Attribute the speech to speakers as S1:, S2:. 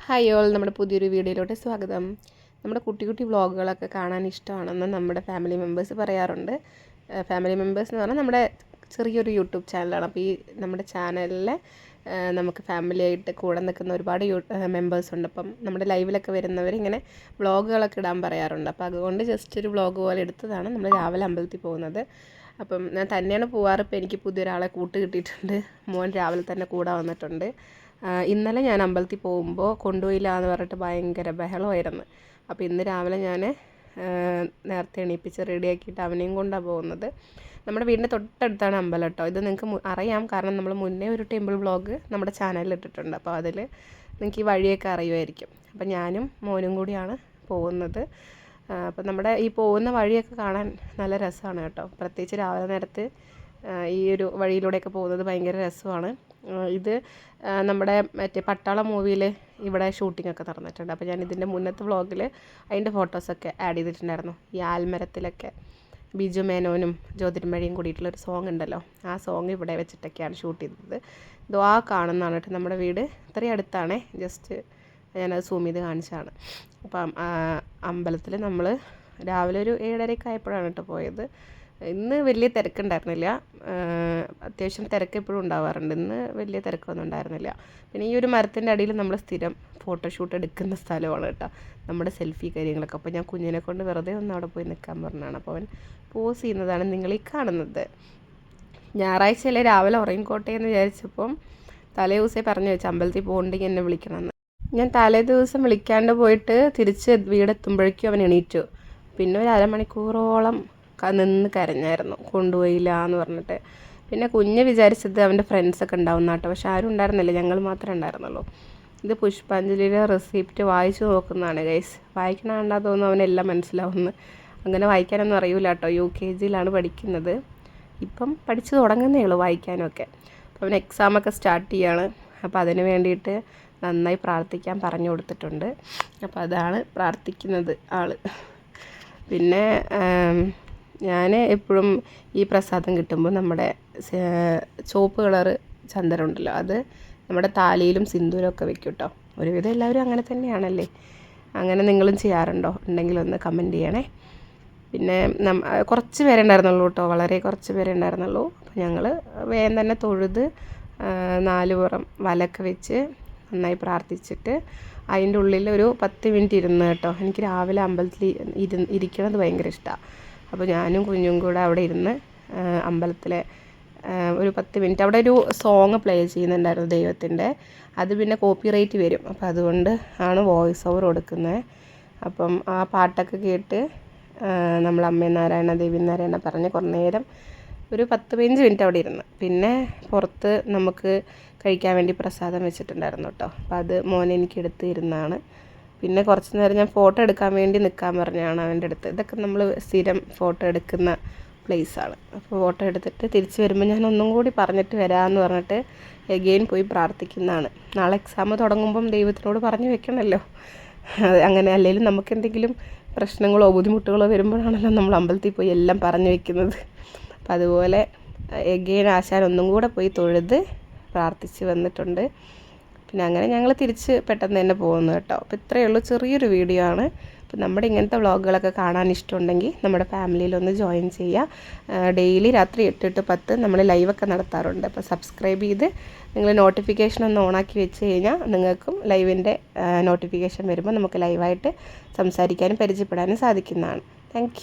S1: Hi all, നമ്മുടെ പുതിയൊരു വീഡിയോയിലോട്ട് സ്വാഗതം. നമ്മുടെ കുട്ടി കുട്ടി വ്ളോഗുകളൊക്കെ കാണാൻ ഇഷ്ടമാണെന്ന് നമ്മുടെ ഫാമിലി മെമ്പേഴ്സ് പറയാറുണ്ട്. ഫാമിലി മെമ്പേഴ്സ് എന്ന് പറഞ്ഞാൽ നമ്മുടെ ചെറിയൊരു യൂട്യൂബ് ചാനലാണ്. അപ്പോൾ ഈ നമ്മുടെ ചാനലിൽ നമുക്ക് ഫാമിലിയായിട്ട് കൂടെ നിൽക്കുന്ന ഒരുപാട് മെമ്പേഴ്സ് ഉണ്ട്. അപ്പം നമ്മുടെ ലൈവിലൊക്കെ വരുന്നവർ ഇങ്ങനെ വ്ളോഗുകളൊക്കെ ഇടാൻ പറയാറുണ്ട്. അപ്പോൾ അതുകൊണ്ട് ജസ്റ്റ് ഒരു വ്ളോഗ് പോലെ എടുത്തതാണ്. നമ്മൾ രാവിലെ അമ്പലത്തിൽ പോകുന്നത്. അപ്പം ഞാൻ തന്നെയാണ് പോവാറ്. ഇപ്പോൾ എനിക്ക് പുതിയൊരാളെ കൂട്ട് കിട്ടിയിട്ടുണ്ട്. മോൻ രാവിലെ തന്നെ കൂടെ വന്നിട്ടുണ്ട്. ഇന്നലെ ഞാൻ അമ്പലത്തിൽ പോകുമ്പോൾ കൊണ്ടുപോയില്ല എന്ന് പറഞ്ഞിട്ട് ഭയങ്കര ബഹളമായിരുന്നു. അപ്പോൾ ഇന്ന് രാവിലെ ഞാൻ നേരത്തെ എണീപ്പിച്ച് റെഡിയാക്കിയിട്ട് അവനെയും കൊണ്ടാണ് പോകുന്നത്. നമ്മുടെ വീടിൻ്റെ തൊട്ടടുത്താണ് അമ്പലം കേട്ടോ. ഇത് നിങ്ങൾക്ക് അറിയാം, കാരണം നമ്മൾ മുന്നേ ഒരു ടെമ്പിൾ വ്ളോഗ് നമ്മുടെ ചാനലിൽ ഇട്ടിട്ടുണ്ട്. അപ്പോൾ അതിൽ നിങ്ങൾക്ക് ഈ വഴിയൊക്കെ അറിയുമായിരിക്കും. അപ്പോൾ ഞാനും മോനും കൂടിയാണ് പോകുന്നത്. അപ്പോൾ നമ്മുടെ ഈ പോകുന്ന വഴിയൊക്കെ കാണാൻ നല്ല രസമാണ് കേട്ടോ. പ്രത്യേകിച്ച് രാവിലെ നേരത്ത് ഈ ഒരു വഴിയിലൂടെയൊക്കെ പോകുന്നത് ഭയങ്കര രസമാണ്. ഇത് നമ്മുടെ മറ്റേ പട്ടാള മൂവിയിൽ ഇവിടെ ഷൂട്ടിങ്ങൊക്കെ നടന്നിട്ടുണ്ട്. അപ്പോൾ ഞാൻ ഇതിൻ്റെ മുന്നത്തെ വ്ളോഗിൽ അതിൻ്റെ ഫോട്ടോസൊക്കെ ആഡ് ചെയ്തിട്ടുണ്ടായിരുന്നു. ഈ ആൽമരത്തിലൊക്കെ ബിജു മേനോനും ജ്യോതിർമഴയും കൂടിയിട്ടുള്ളൊരു സോങ് ഉണ്ടല്ലോ, ആ സോങ് ഇവിടെ വെച്ചിട്ടൊക്കെയാണ് ഷൂട്ട് ചെയ്തത്. ഇതോ ആ കാണുന്നതാണ് കേട്ടോ നമ്മുടെ വീട്. ഇത്രയും അടുത്താണേ, ജസ്റ്റ് ഞാനത് സൂം ചെയ്ത് കാണിച്ചതാണ്. അപ്പം അമ്പലത്തിൽ നമ്മൾ രാവിലെ ഒരു 7:30 ആയപ്പോഴാണ് കേട്ടോ പോയത്. ഇന്ന് വലിയ തിരക്കുണ്ടായിരുന്നില്ല. അത്യാവശ്യം തിരക്ക് എപ്പോഴും ഉണ്ടാവാറുണ്ട്. ഇന്ന് വലിയ തിരക്കൊന്നും ഉണ്ടായിരുന്നില്ല. പിന്നെ ഈ ഒരു മരത്തിൻ്റെ അടിയിൽ നമ്മൾ സ്ഥിരം ഫോട്ടോഷൂട്ട് എടുക്കുന്ന സ്ഥലമാണ് കേട്ടോ, നമ്മുടെ സെൽഫി കാര്യങ്ങളൊക്കെ. അപ്പോൾ ഞാൻ കുഞ്ഞിനെ കൊണ്ട് വെറുതെ ഒന്ന് അവിടെ പോയി നിൽക്കാൻ പറഞ്ഞതാണ്. അപ്പോൾ അവൻ പോസ് ചെയ്യുന്നതാണ് നിങ്ങൾ ഈ കാണുന്നത്. ഞായറാഴ്ചയല്ലേ രാവിലെ ഉറങ്ങിക്കോട്ടെ എന്ന് വിചാരിച്ചപ്പം തലേ ദിവസമേ പറഞ്ഞു വെച്ച് അമ്പലത്തിൽ പോകണ്ടെങ്കിൽ എന്നെ വിളിക്കണമെന്ന്. ഞാൻ തലേ ദിവസം വിളിക്കാണ്ട് പോയിട്ട് തിരിച്ച് വീടെത്തുമ്പോഴേക്കും അവൻ എണീറ്റു. പിന്നെ ഒരു അരമണിക്കൂറോളം നിന്ന് കരഞ്ഞായിരുന്നു, കൊണ്ടുപോയില്ല എന്ന് പറഞ്ഞിട്ട്. പിന്നെ കുഞ്ഞ് വിചാരിച്ചത് അവൻ്റെ ഫ്രണ്ട്സൊക്കെ ഉണ്ടാവും കേട്ടോ, പക്ഷെ ആരും ഉണ്ടായിരുന്നില്ല, ഞങ്ങൾ മാത്രമേ ഉണ്ടായിരുന്നുള്ളൂ. ഇത് പുഷ്പാഞ്ജലിയുടെ റെസിപ്റ്റ് വായിച്ചു നോക്കുന്നതാണ് ഗൈസ്. വായിക്കണ കണ്ടാൽ തോന്നുന്നു അവനെല്ലാം മനസ്സിലാവുന്നു. അങ്ങനെ വായിക്കാനൊന്നും അറിയില്ല കേട്ടോ. UKGയിലാണ് പഠിക്കുന്നത്. ഇപ്പം പഠിച്ചു തുടങ്ങുന്നേ ഉള്ളൂ വായിക്കാനൊക്കെ. അപ്പോൾ അവൻ എക്സാമൊക്കെ സ്റ്റാർട്ട് ചെയ്യാണ്. അപ്പോൾ അതിന് വേണ്ടിയിട്ട് നന്നായി പ്രാർത്ഥിക്കാൻ പറഞ്ഞു കൊടുത്തിട്ടുണ്ട്. അപ്പോൾ അതാണ് പ്രാർത്ഥിക്കുന്നത് ആൾ. പിന്നെ ഞാൻ എപ്പോഴും ഈ പ്രസാദം കിട്ടുമ്പോൾ നമ്മുടെ ചുവപ്പ് കളറ് ചന്ദനമുണ്ടല്ലോ, അത് നമ്മുടെ താലിയിലും സിന്ദൂരമൊക്കെ വെക്കും കേട്ടോ. ഒരുവിധം എല്ലാവരും അങ്ങനെ തന്നെയാണല്ലേ. അങ്ങനെ നിങ്ങളും ചെയ്യാറുണ്ടോ? ഉണ്ടെങ്കിൽ ഒന്ന് കമൻറ്റ് ചെയ്യണേ. പിന്നെ കുറച്ച് പേരെ ഉണ്ടായിരുന്നുള്ളൂ കേട്ടോ, വളരെ കുറച്ച് പേരെ ഉണ്ടായിരുന്നുള്ളൂ. അപ്പോൾ ഞങ്ങൾ വേഗം തന്നെ തൊഴുത് 4 പുറം വലൊക്കെ വെച്ച് നന്നായി പ്രാർത്ഥിച്ചിട്ട് അതിൻ്റെ ഉള്ളിൽ ഒരു 10 മിനിറ്റ് ഇരുന്ന് കേട്ടോ. എനിക്ക് രാവിലെ അമ്പലത്തിൽ ഇരിക്കണത് ഭയങ്കര ഇഷ്ടമാണ്. അപ്പോൾ ഞാനും കുഞ്ഞും കൂടെ അവിടെ ഇരുന്ന് അമ്പലത്തിലെ ഒരു 10 മിനിറ്റ് അവിടെ ഒരു സോങ് പ്ലേ ചെയ്യുന്നുണ്ടായിരുന്നു ദൈവത്തിൻ്റെ. അത് പിന്നെ കോപ്പിറൈറ്റ് വരും, അപ്പോൾ അതുകൊണ്ട് ആണ് വോയിസ് ഓവർ കൊടുക്കുന്നത്. അപ്പം ആ പാട്ടൊക്കെ കേട്ട് നമ്മൾ അമ്മേ നാരായണ ദേവി നാരായണ പറഞ്ഞ് കുറേ നേരം ഒരു 10-15 മിനിറ്റ് അവിടെ ഇരുന്ന്. പിന്നെ പുറത്ത് നമുക്ക് കഴിക്കാൻ വേണ്ടി പ്രസാദം വെച്ചിട്ടുണ്ടായിരുന്നു കേട്ടോ. അപ്പോൾ അത് മോനെ എനിക്ക് എടുത്ത് ഇരുന്നാണ്. പിന്നെ കുറച്ച് നേരം ഞാൻ ഫോട്ടോ എടുക്കാൻ വേണ്ടി നിൽക്കാൻ പറഞ്ഞാണ് അവൻ്റെ അടുത്ത്. ഇതൊക്കെ നമ്മൾ സ്ഥിരം ഫോട്ടോ എടുക്കുന്ന പ്ലേസാണ്. അപ്പോൾ ഫോട്ടോ എടുത്തിട്ട് തിരിച്ച് വരുമ്പോൾ ഞാൻ ഒന്നും കൂടി പറഞ്ഞിട്ട് വരാമെന്ന് പറഞ്ഞിട്ട് എഗെയിൻ പോയി പ്രാർത്ഥിക്കുന്നതാണ്. നാളെ എക്സാം തുടങ്ങുമ്പം ദൈവത്തിനോട് പറഞ്ഞു വെക്കണമല്ലോ. അങ്ങനെ അല്ലെങ്കിലും നമുക്ക് എന്തെങ്കിലും പ്രശ്നങ്ങളോ ബുദ്ധിമുട്ടുകളോ വരുമ്പോഴാണല്ലോ നമ്മൾ അമ്പലത്തിൽ പോയി എല്ലാം പറഞ്ഞു വെക്കുന്നത്. അപ്പോൾ അതുപോലെ എഗെയിൻ ആശാൻ ഒന്നും കൂടെ പോയി തൊഴുത് പ്രാർത്ഥിച്ച് വന്നിട്ടുണ്ട്. പിന്നെ അങ്ങനെ ഞങ്ങൾ തിരിച്ച് പെട്ടെന്ന് തന്നെ പോകുന്നു കേട്ടോ. അപ്പോൾ ഇത്രയേ ഉള്ളൂ, ചെറിയൊരു വീഡിയോ ആണ്. അപ്പോൾ നമ്മുടെ ഇങ്ങനത്തെ വ്ളോഗുകളൊക്കെ കാണാൻ ഇഷ്ടമുണ്ടെങ്കിൽ നമ്മുടെ ഫാമിലിയിലൊന്ന് ജോയിൻ ചെയ്യുക. ഡെയിലി രാത്രി 8 to 10 നമ്മൾ ലൈവൊക്കെ നടത്താറുണ്ട്. അപ്പോൾ സബ്സ്ക്രൈബ് ചെയ്ത് നിങ്ങൾ നോട്ടിഫിക്കേഷൻ ഒന്ന് ഓണാക്കി വെച്ച് കഴിഞ്ഞാൽ നിങ്ങൾക്കും ലൈവിൻ്റെ നോട്ടിഫിക്കേഷൻ വരുമ്പോൾ നമുക്ക് ലൈവായിട്ട് സംസാരിക്കാനും പരിചയപ്പെടാനും സാധിക്കുന്നതാണ്. താങ്ക്